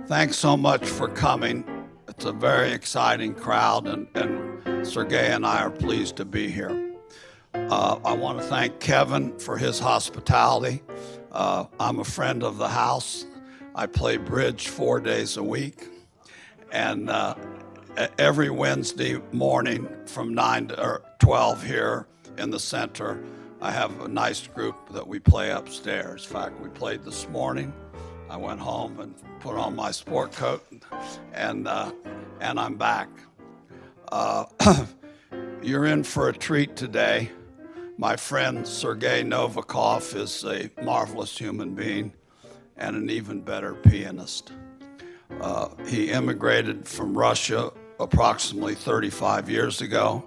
Thanks so much for coming. It's a very exciting crowd, and Sergei and I are pleased to be here. I want to thank Kevin for his hospitality. I'm a friend of the house. I play bridge 4 days a week, and every Wednesday morning from 9 to 12 here in the center, I have a nice group that we play upstairs. In fact, we played this morning. I went home and put on my sport coat, and I'm back. You're in for a treat today. My friend Sergei Novikov is a marvelous human being and an even better pianist. He immigrated from Russia approximately 35 years ago,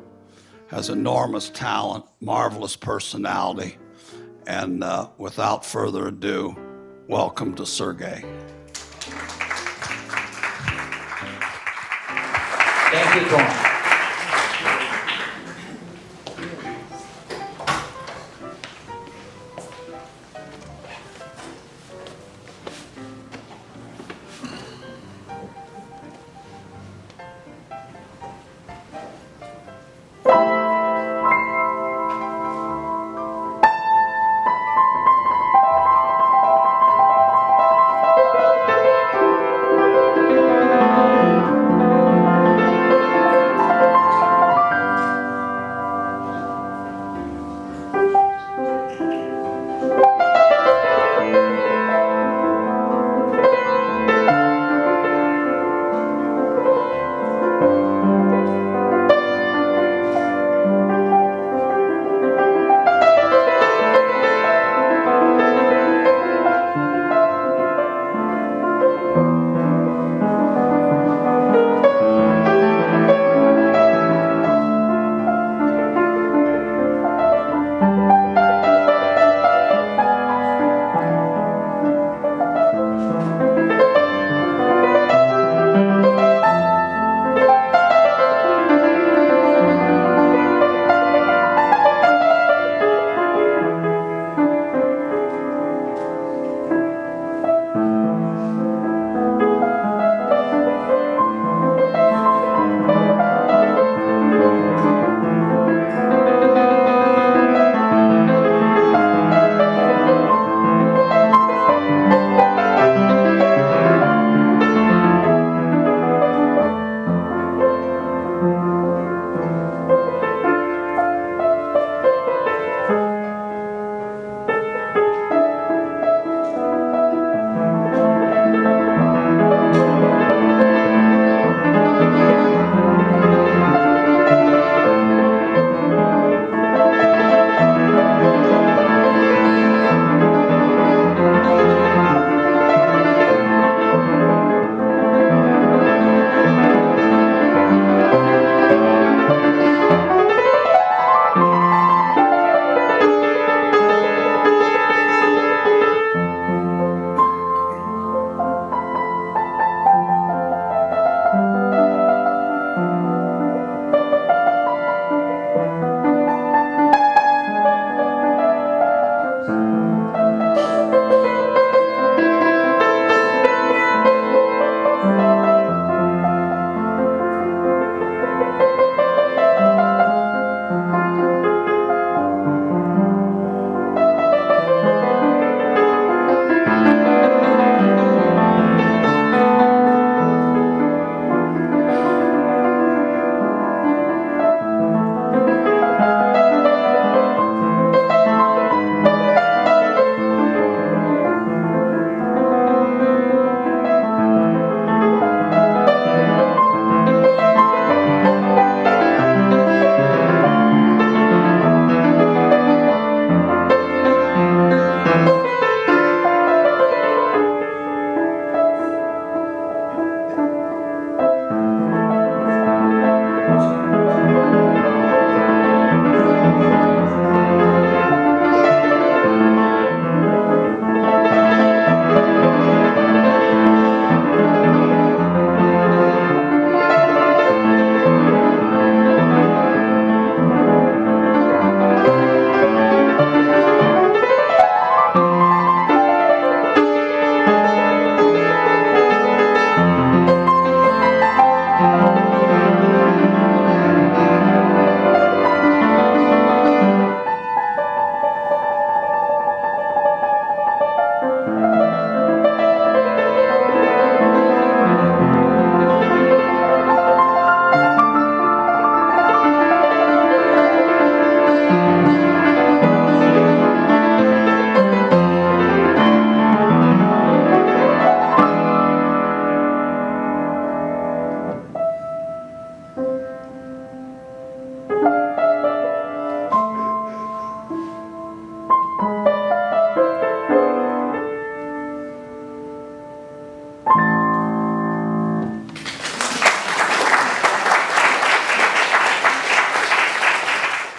has enormous talent, marvelous personality, and without further ado, welcome to Sergei. Thank you, Tom.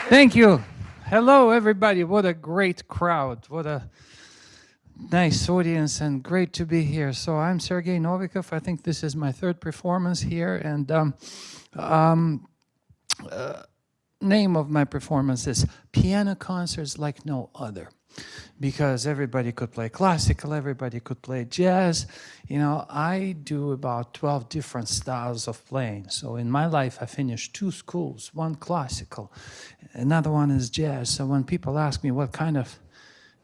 Thank you. Hello, everybody. What a great crowd. What a nice audience and great to be here. So I'm Sergei Novikov. I think this is my third performance here. And name of my performance is Piano Concerts Like No Other. Because everybody could play classical, everybody could play jazz. You know, I do about 12 different styles of playing. So in my life, I finished 2 schools, one classical, another one is jazz. So when people ask me, what kind of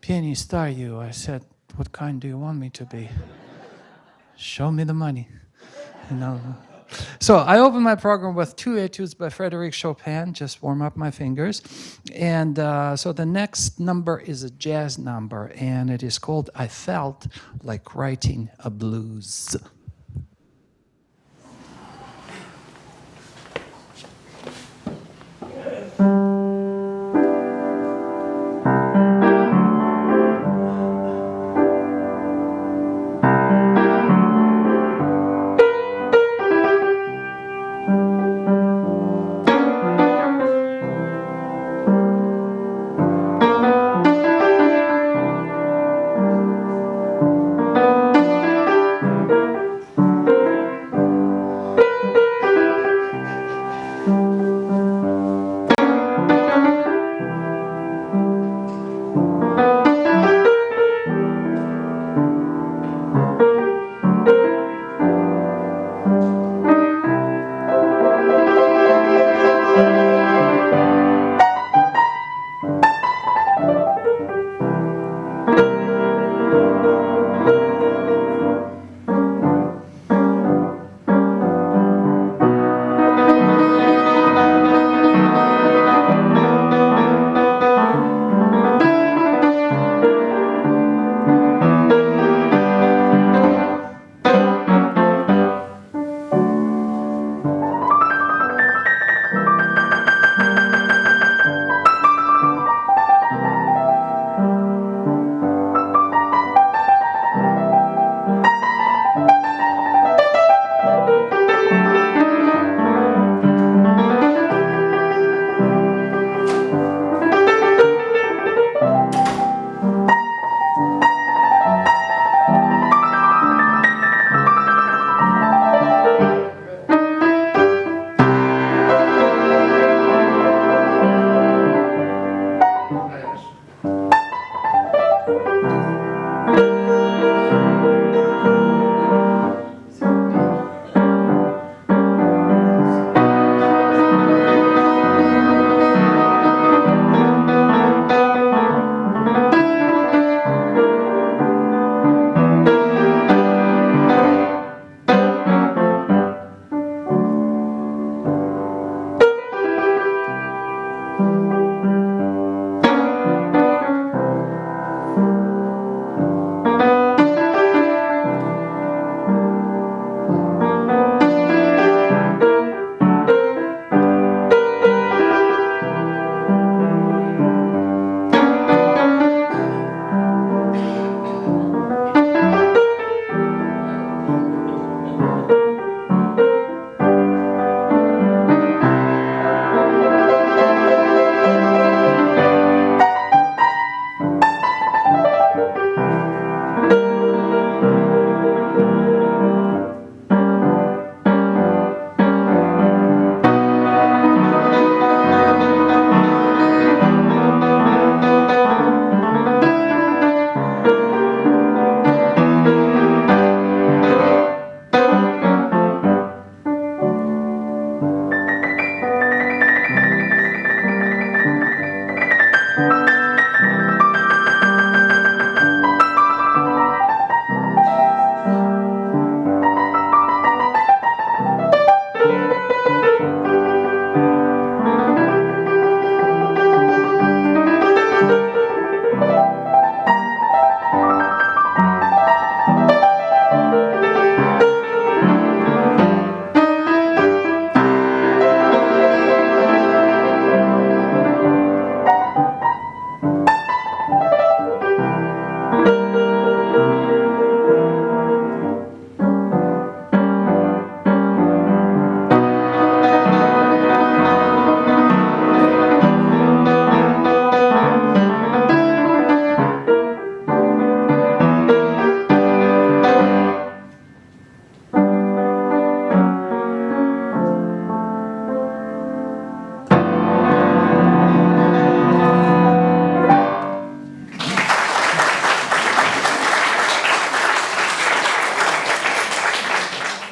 pianist are you? I said, what kind do you want me to be? Show me the money. You know. So I open my program with 2 etudes by Frédéric Chopin, just warm up my fingers. And so the next number is a jazz number, and it is called I Felt Like Writing a Blues.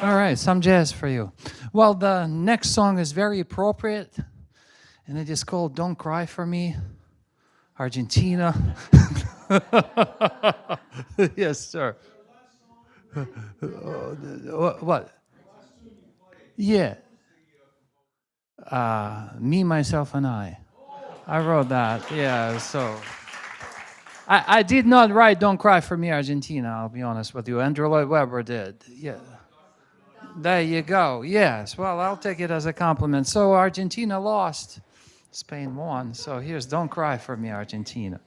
All right, some jazz for you. Well, the next song is very appropriate, and it is called Don't Cry for Me, Argentina. Yes, sir. What? Yeah. Me, Myself, and I. I wrote that, yeah, so. I did not write Don't Cry for Me, Argentina, I'll be honest with you. Andrew Lloyd Webber did, yeah. There you go, yes. Well, I'll take it as a compliment. So Argentina lost, Spain won. So here's Don't Cry for Me, Argentina.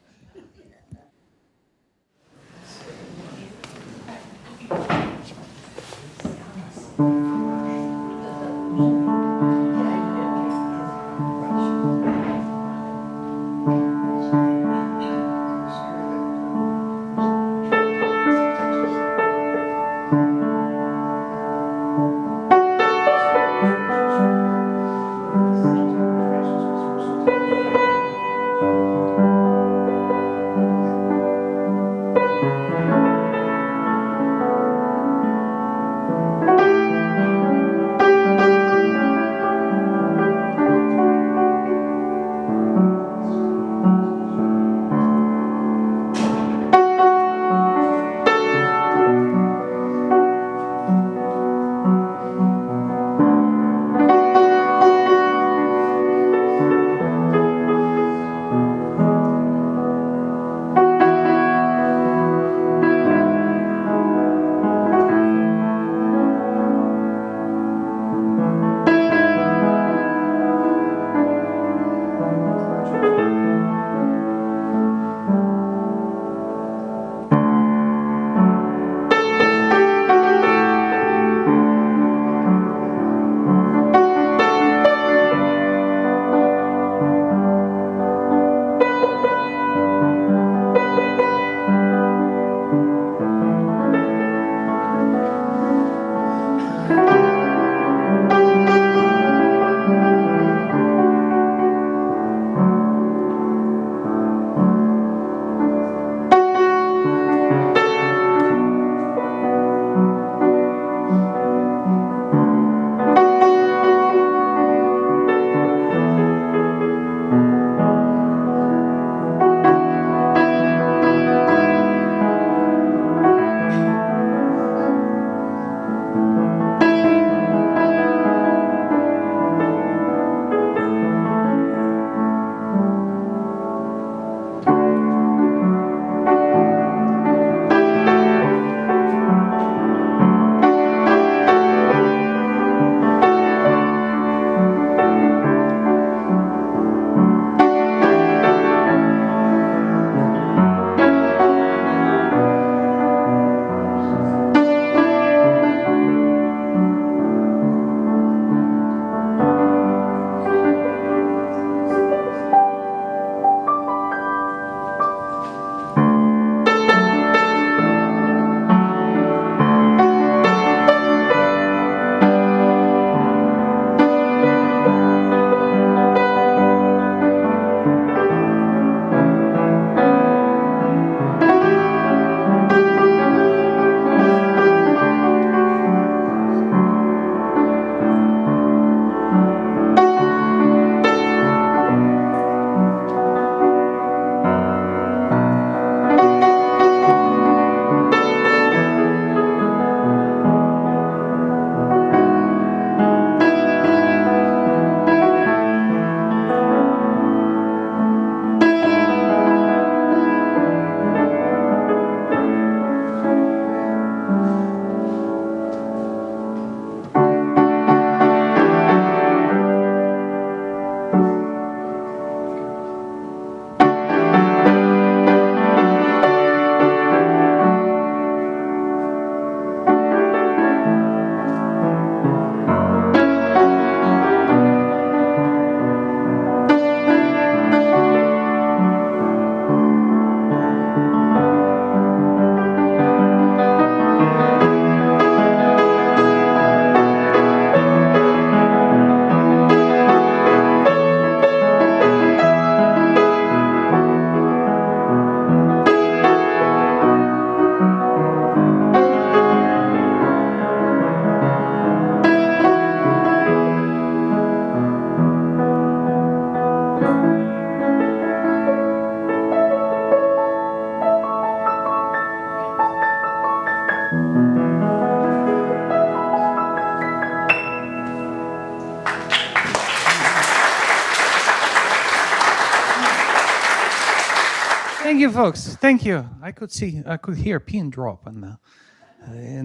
Thank you, folks. Thank you. I could hear a pin drop in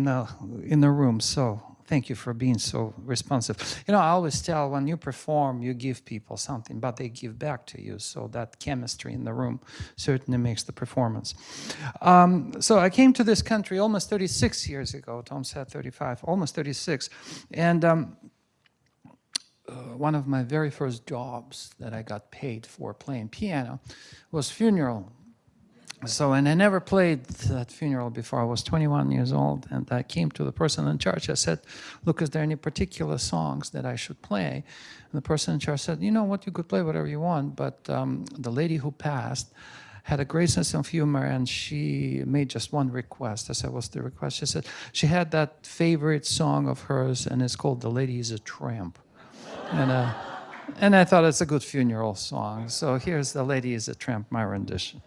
the room. So thank you for being so responsive. I always tell when you perform, you give people something, but they give back to you. So that chemistry in the room certainly makes the performance. So I came to this country almost 36 years ago. Tom said 35, almost 36, and. One of my very first jobs that I got paid for playing piano was funeral. So, and I never played that funeral before. I was 21 years old, and I came to the person in charge. I said, look, is there any particular songs that I should play? And the person in charge said, you know what, you could play whatever you want, but the lady who passed had a great sense of humor, and she made just one request. I said, what's the request? She said, she had that favorite song of hers, and it's called The Lady is a Tramp. And I thought it's a good funeral song. So here's The Lady is a Tramp, my rendition.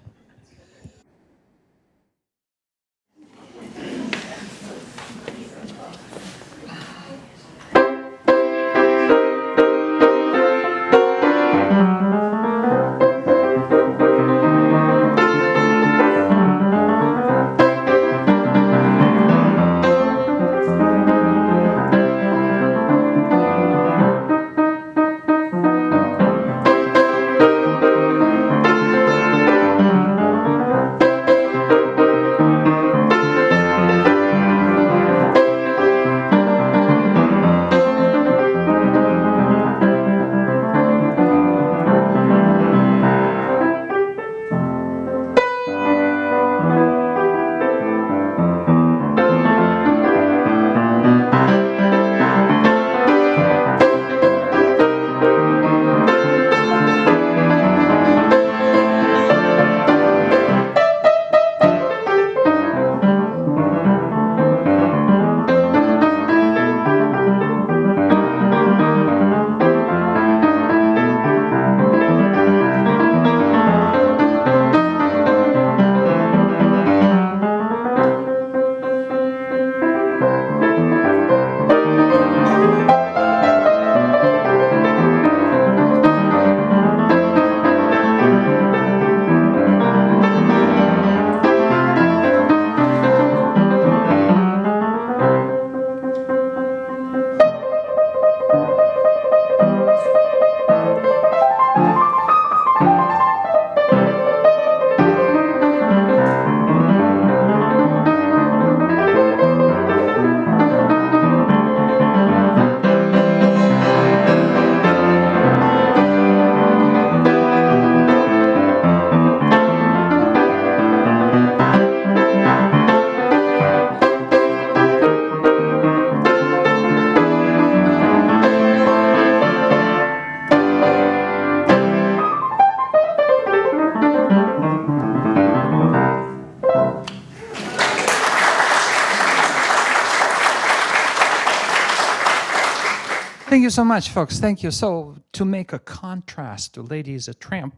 Thank you so much, folks. Thank you. So to make a contrast to Lady is a Tramp,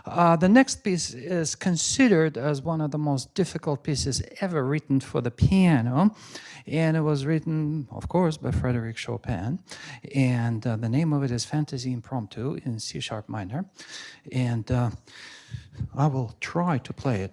the next piece is considered as one of the most difficult pieces ever written for the piano. And it was written, of course, by Frédéric Chopin. And the name of it is Fantasy Impromptu in C-sharp minor. And I will try to play it.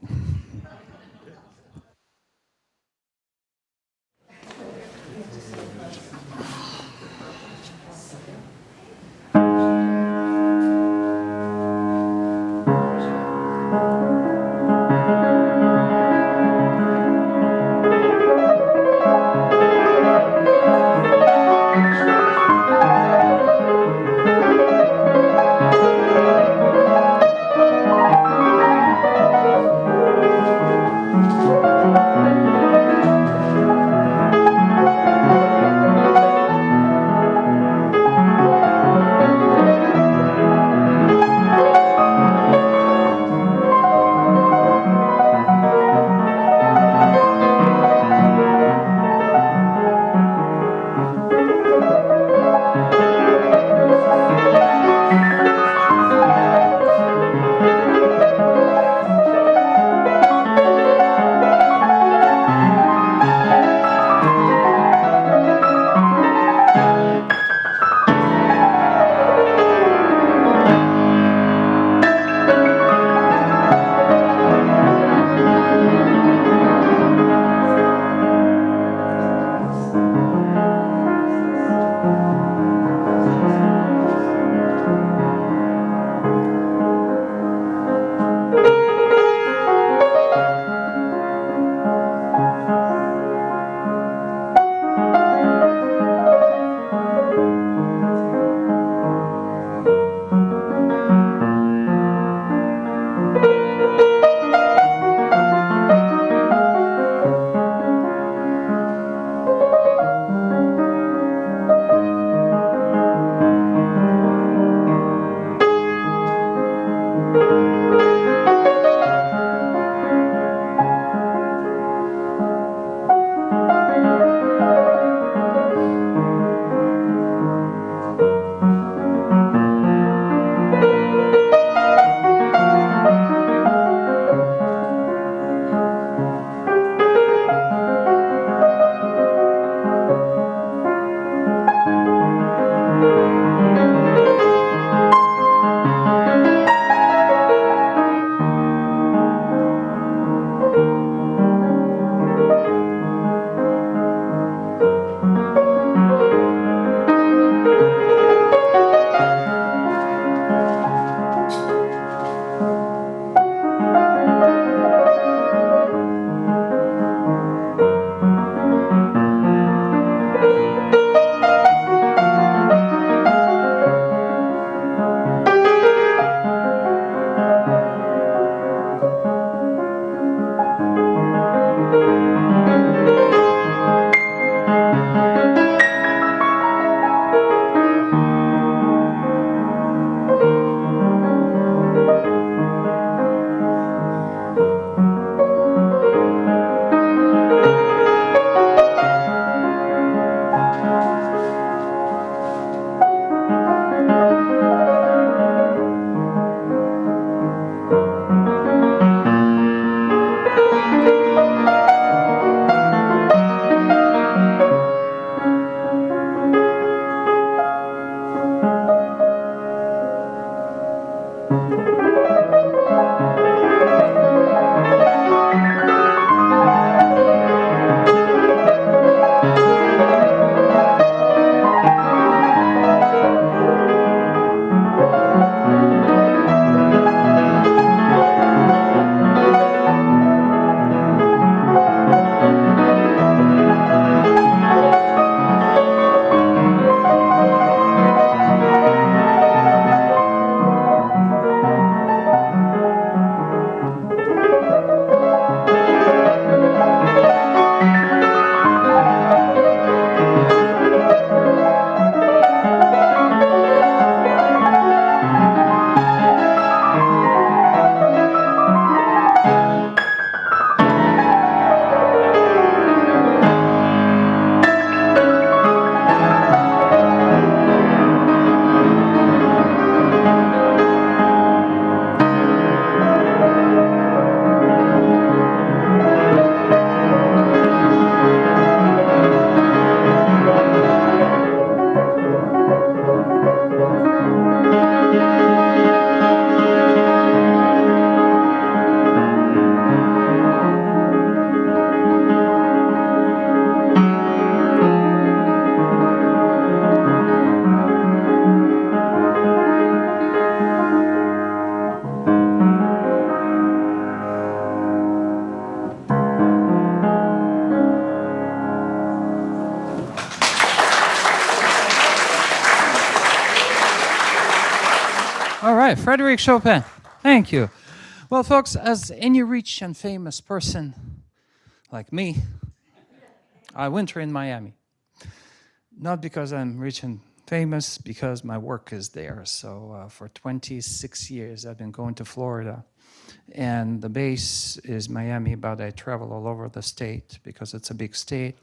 right, Frédéric Chopin. Thank you. Well, folks, as any rich and famous person like me, I winter in Miami. Not because I'm rich and famous, because my work is there. So for 26 years, I've been going to Florida. And the base is Miami, but I travel all over the state because it's a big state.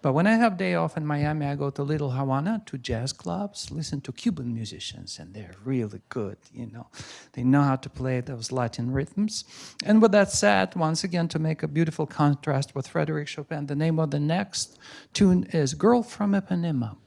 But when I have day off in Miami, I go to Little Havana, to jazz clubs, listen to Cuban musicians, and they're really good, you know. They know how to play those Latin rhythms. And with that said, once again, to make a beautiful contrast with Frédéric Chopin, the name of the next tune is Girl from Ipanema.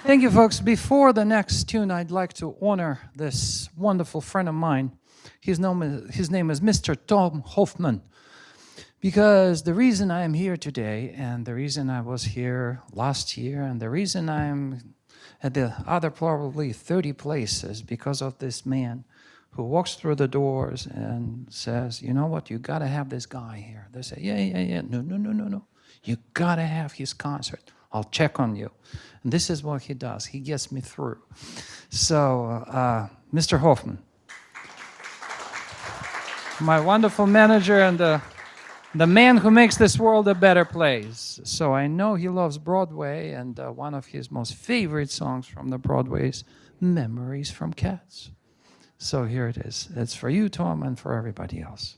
Thank you, folks. Before the next tune, I'd like to honor this wonderful friend of mine. His name is Mr. Tom Hoffman. Because the reason I am here today, and the reason I was here last year, and the reason I'm at the other probably 30 places, because of this man who walks through the doors and says, you know what, you got to have this guy here. They say, yeah. No. You got to have his concert. I'll check on you. And this is what he does. He gets me through. So, Mr. Hoffman, my wonderful manager and the man who makes this world a better place. So I know he loves Broadway, and one of his most favorite songs from the Broadway is Memories from Cats. So here it is. It's for you, Tom, and for everybody else.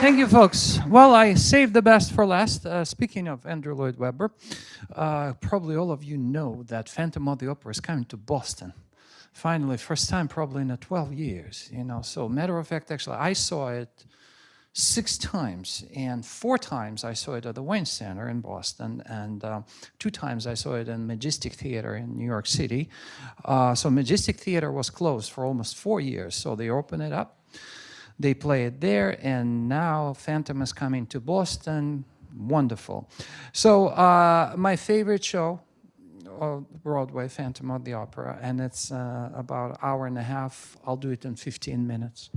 Thank you, folks. Well, I saved the best for last. Speaking of Andrew Lloyd Webber, probably all of you know that Phantom of the Opera is coming to Boston. Finally, first time probably in 12 years, you know. So matter of fact, actually, I saw it 6 times, and 4 times I saw it at the Wayne Center in Boston, and 2 times I saw it in Majestic Theater in New York City. So Majestic Theater was closed for almost 4 years, so they opened it up. They play it there, and now Phantom is coming to Boston. Wonderful. So my favorite show, Broadway, Phantom of the Opera, and it's about an hour and a half. I'll do it in 15 minutes.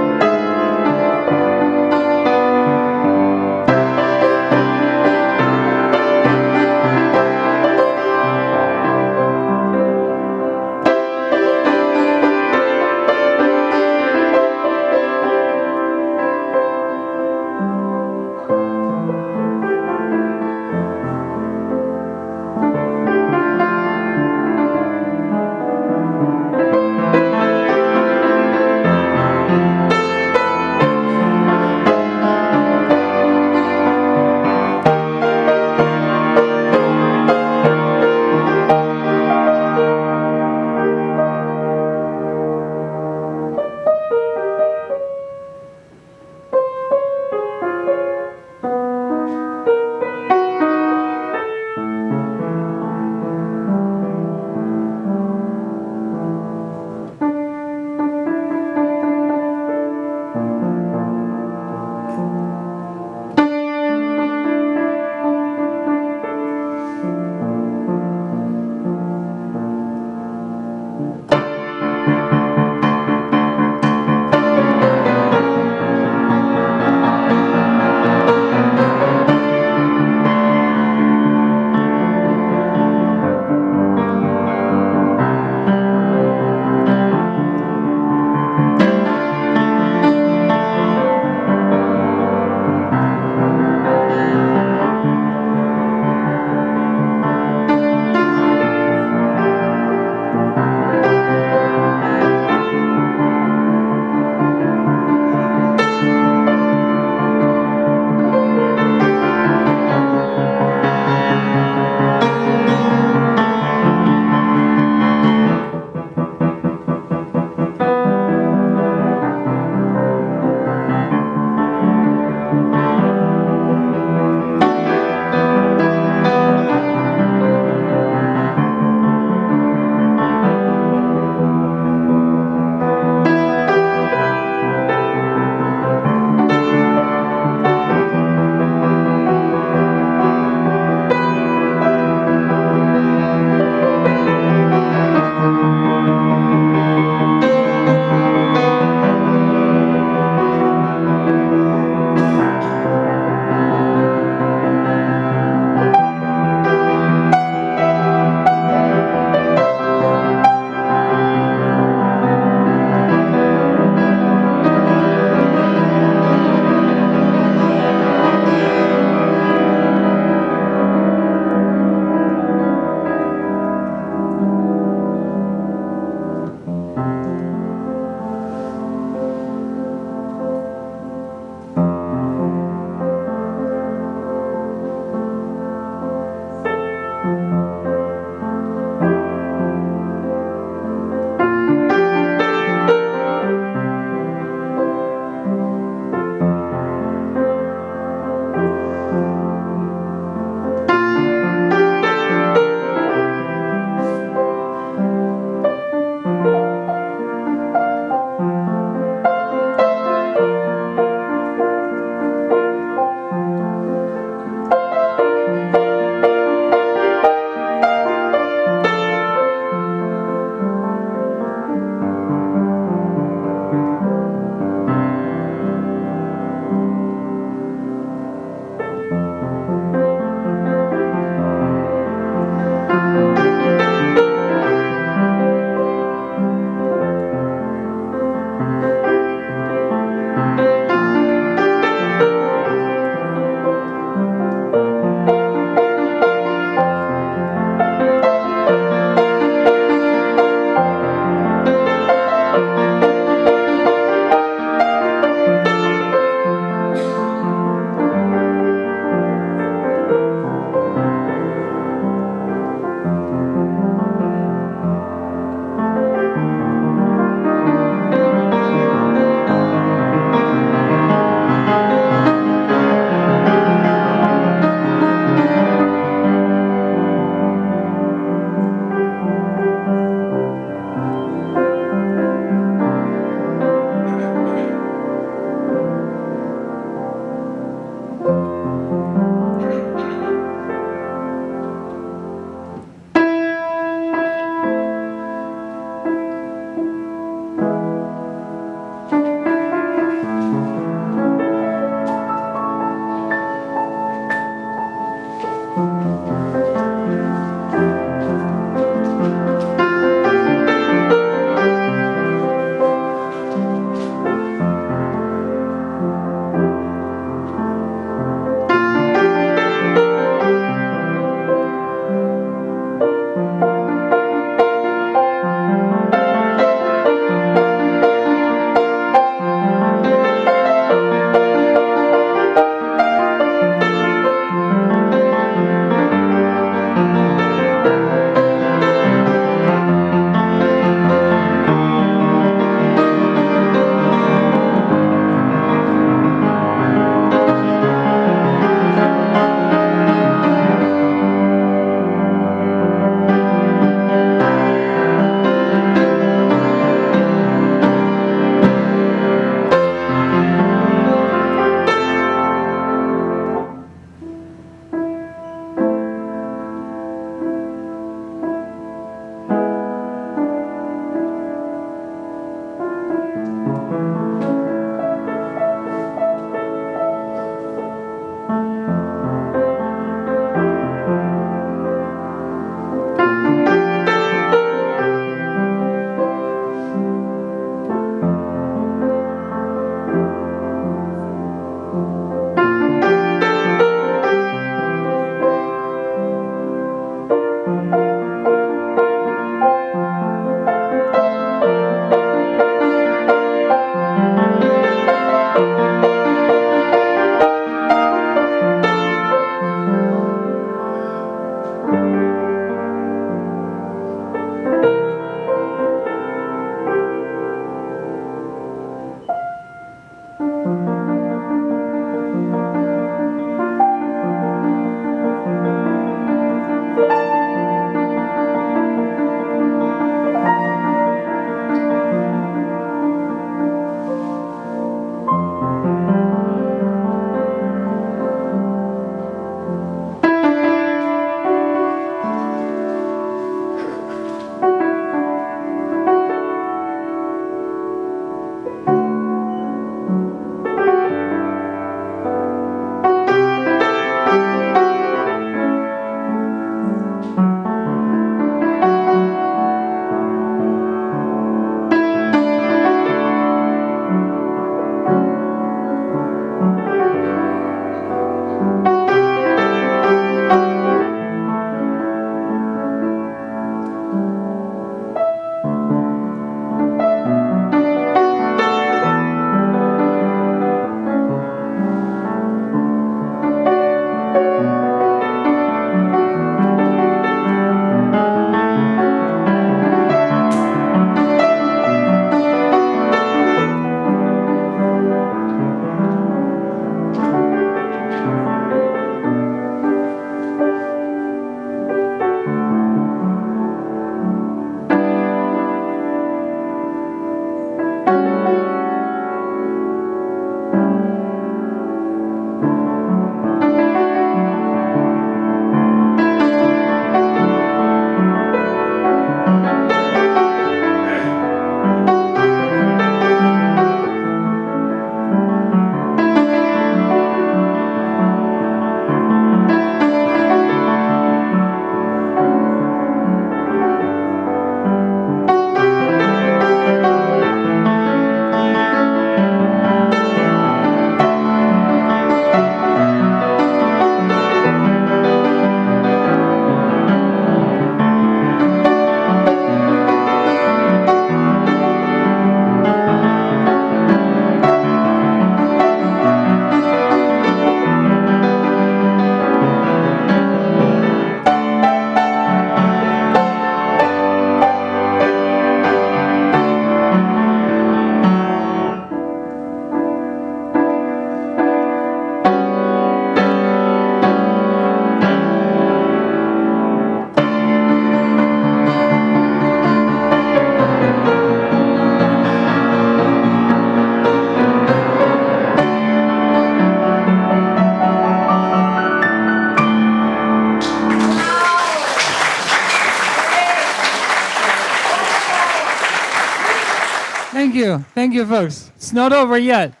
you. Thank you, folks. It's not over yet.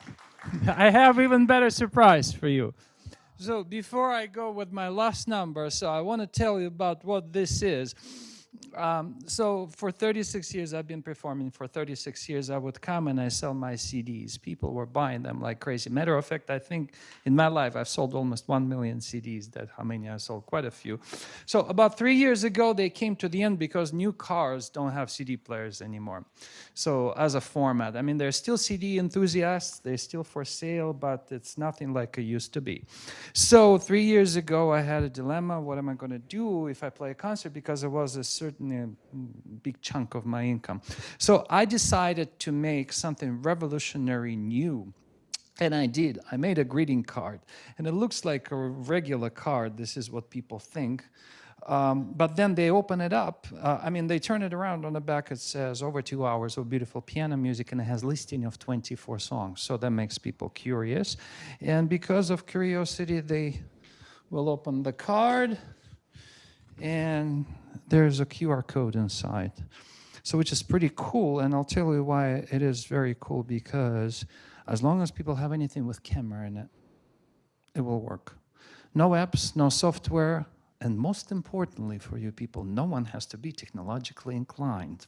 I have even better surprise for you. So before I go with my last number, so I want to tell you about what this is. So for 36 years, I've been performing. For 36 years, I would come and I sell my CDs. People were buying them like crazy. Matter of fact, I think in my life, I've sold almost 1 million CDs. That's how many I sold, quite a few. So about 3 years ago, they came to the end because new cars don't have CD players anymore. So as a format, I mean, there's still CD enthusiasts. They're still for sale, but it's nothing like it used to be. So 3 years ago, I had a dilemma. What am I going to do if I play a concert? Because it was a certain big chunk of my income. So I decided to make something revolutionary new. And I did. I made a greeting card. And it looks like a regular card. This is what people think. But then they open it up. They turn it around. On the back, it says over 2 hours of beautiful piano music, and it has listing of 24 songs. So that makes people curious. And because of curiosity, they will open the card, and there's a QR code inside. So which is pretty cool, and I'll tell you why it is very cool, because as long as people have anything with camera in it, it will work. No apps, no software, and most importantly for you people, no one has to be technologically inclined.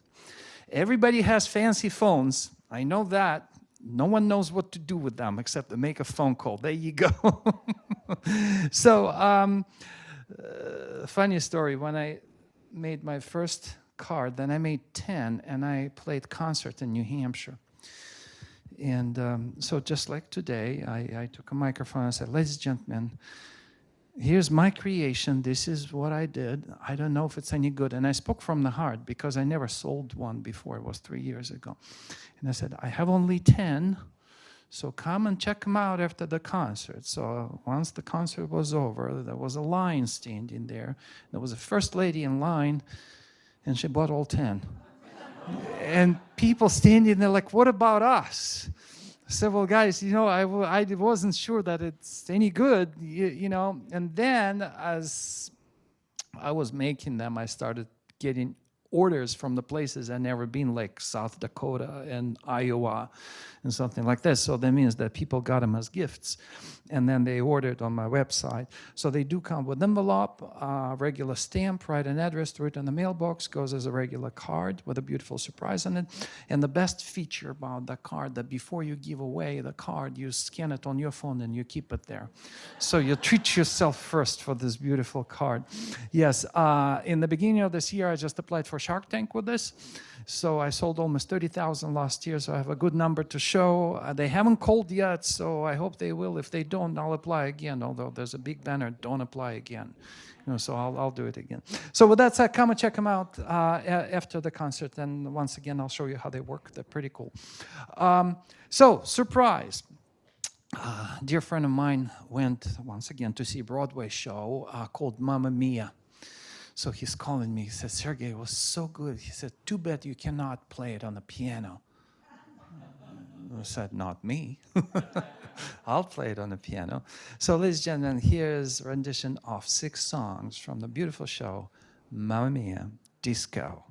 Everybody has fancy phones. I know that. No one knows what to do with them except to make a phone call. There you go. So, funny story, when I made my first card, then I made 10, and I played concert in New Hampshire. And so just like today, I took a microphone and said, ladies and gentlemen, here's my creation. This is what I did. I don't know if it's any good. And I spoke from the heart because I never sold one before. It was 3 years ago. And I said, I have only 10. So come and check them out after the concert. So once the concert was over, there was a line standing there. There was a first lady in line, and she bought all 10. And people standing there like, what about us? I said, well, guys, I wasn't sure that it's any good, And then as I was making them, I started getting orders from the places I've never been, like South Dakota and Iowa and something like this. So that means that people got them as gifts, and then they ordered on my website. So they do come with envelope, regular stamp, write an address, throw it in the mailbox, goes as a regular card with a beautiful surprise on it. And the best feature about the card, that before you give away the card, you scan it on your phone and you keep it there. So you treat yourself first for this beautiful card. Yes, in the beginning of this year, I just applied for Shark Tank with this. So I sold almost 30,000 last year, so I have a good number to show. They haven't called yet, so I hope they will. If they don't, I'll apply again, although there's a big banner, don't apply again. So I'll do it again. So with that said, come and check them out after the concert, and once again, I'll show you how they work. They're pretty cool. So, surprise. A dear friend of mine went, once again, to see a Broadway show called Mamma Mia. So he's calling me. He said, Sergei, it was so good. He said, too bad you cannot play it on the piano. I said, not me. I'll play it on the piano. So, ladies and gentlemen, here's a rendition of 6 songs from the beautiful show, Mamma Mia, Disco.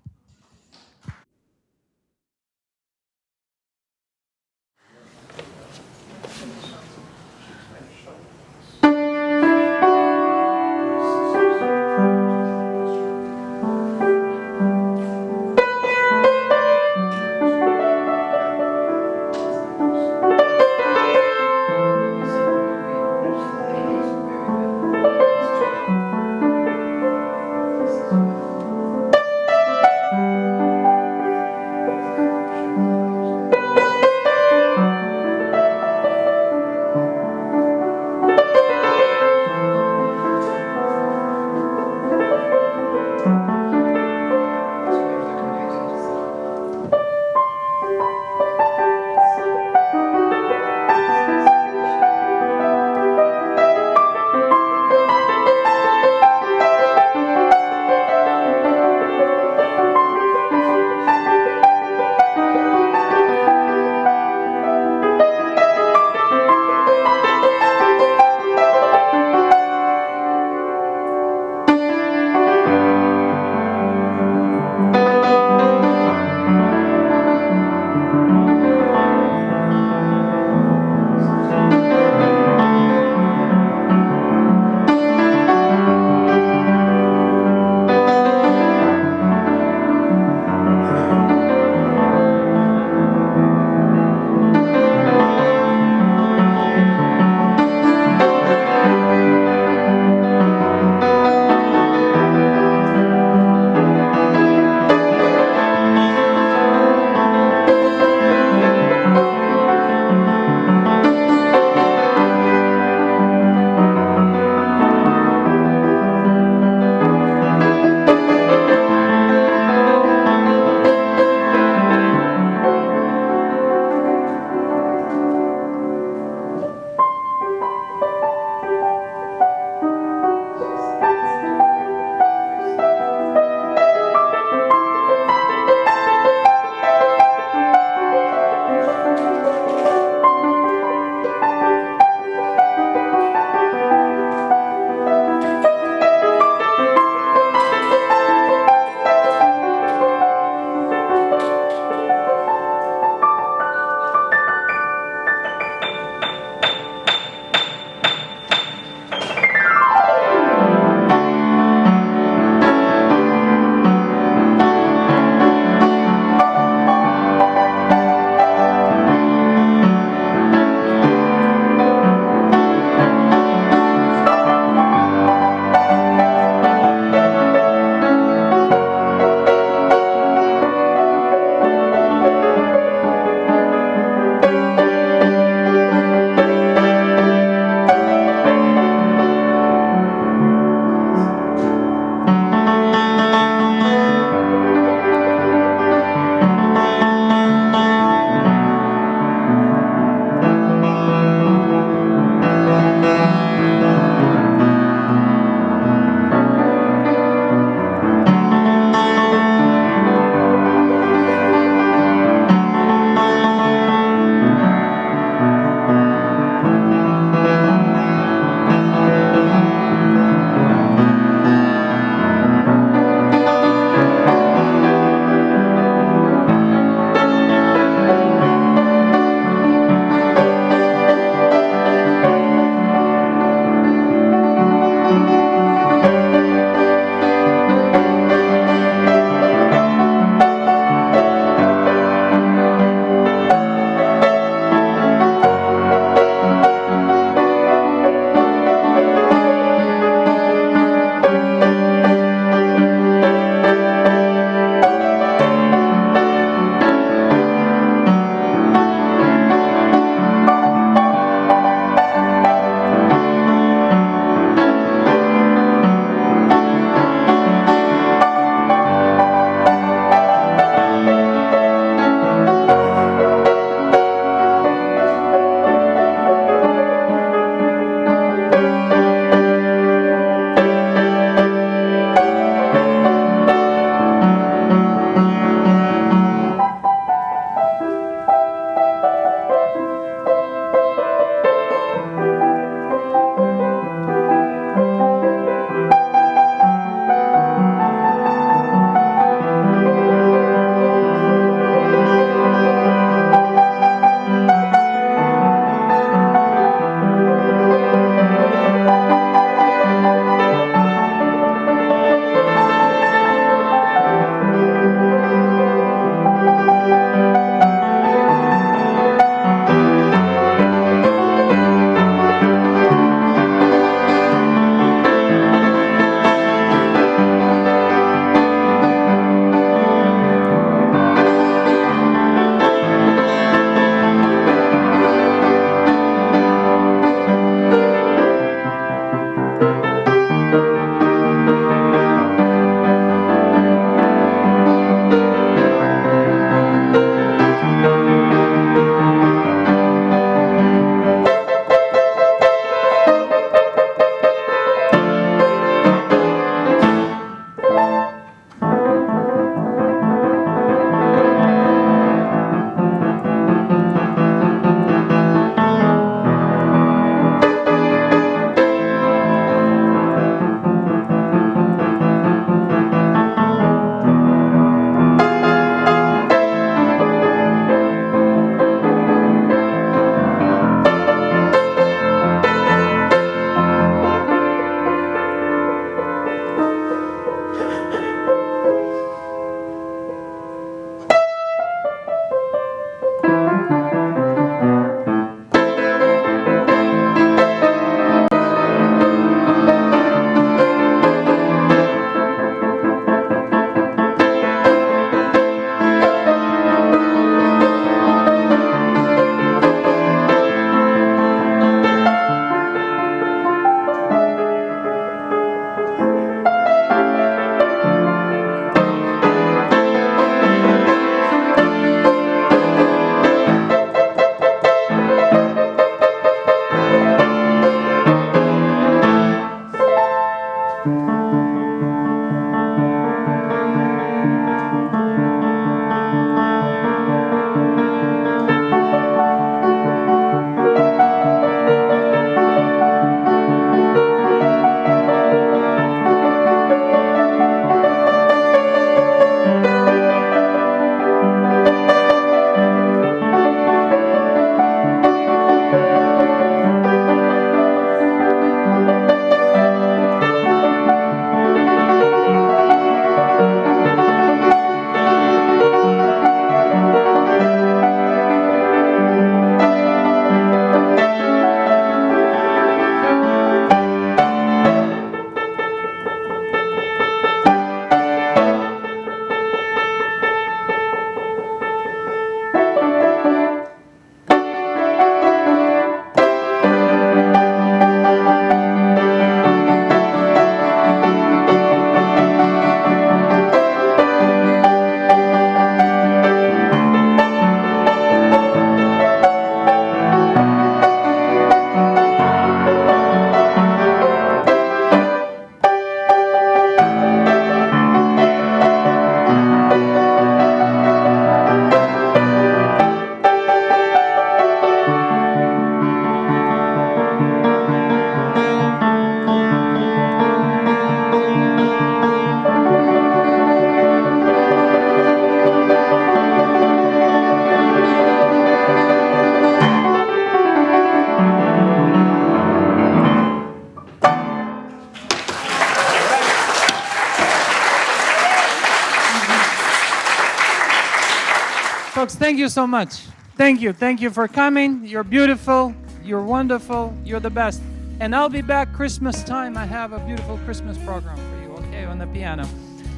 Folks, thank you so much. Thank you. Thank you for coming. You're beautiful. You're wonderful. You're the best. And I'll be back Christmas time. I have a beautiful Christmas program for you, okay, on the piano.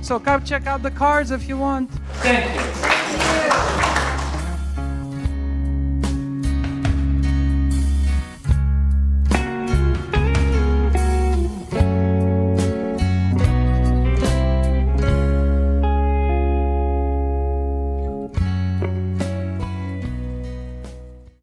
So come check out the cards if you want. Thank you.